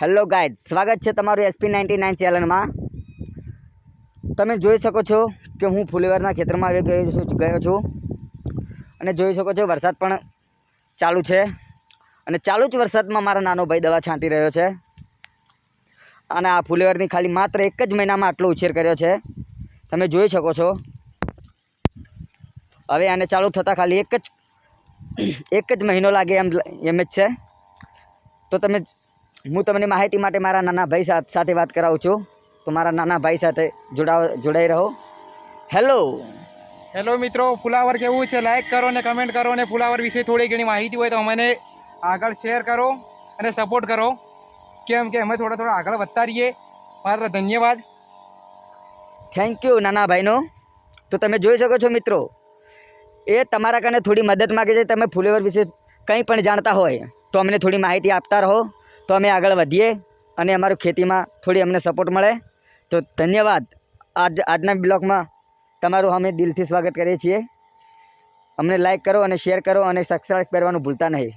Hello guys, સ્વાગત છે તમારું SP99 ચેનલમાં। તમે જોઈ શકો છો કે હું ફુલેવરના ખેતરમાં આવી ગયો છું અને જોઈ શકો છો વરસાદ પણ ચાલુ છે અને ચાલુ જ વરસાદમાં મારા નાનો ભાઈ દવા છાંટી રહ્યો છે અને આ ફુલેવરની ખાલી માત્ર એક જ મહિનામાં આટલો ઉછેર કર્યો છે, તમે જોઈ શકો છો। હવે આને ચાલુ થતાં ખાલી એક જ મહિનો લાગે એમ જ છે। તો હું તમને માહિતી માટે મારા નાના ભાઈ સાથે વાત કરાવું છું, તો મારા નાના ભાઈ સાથે જોડાઈ રહો। હેલો મિત્રો, ફુલાવર કેવું છે લાઈક કરો અને કમેન્ટ કરો અને ફુલાવર વિશે થોડી ઘણી માહિતી હોય તો અમને આગળ શેર કરો અને સપોર્ટ કરો, કેમ કે અમે થોડા આગળ વધતા રહીએ। માત્ર ધન્યવાદ, થેન્ક યુ નાના ભાઈનો। તો તમે જોઈ શકો છો મિત્રો, એ તમારા કને થોડી મદદ માગે છે। તમે ફુલેવર વિશે કંઈ પણ જાણતા હોય તો અમને થોડી માહિતી આપતા રહો, તો અમે આગળ વધીએ અને અમારું ખેતીમાં થોડી અમને સપોર્ટ મળે। તો ધન્યવાદ। આજના બ્લોગમાં તમારું અમે દિલથી સ્વાગત કરીએ છીએ। અમને લાઈક કરો અને શેર કરો અને સબસ્ક્રાઈબ કરવાનું ભૂલતા નહીં।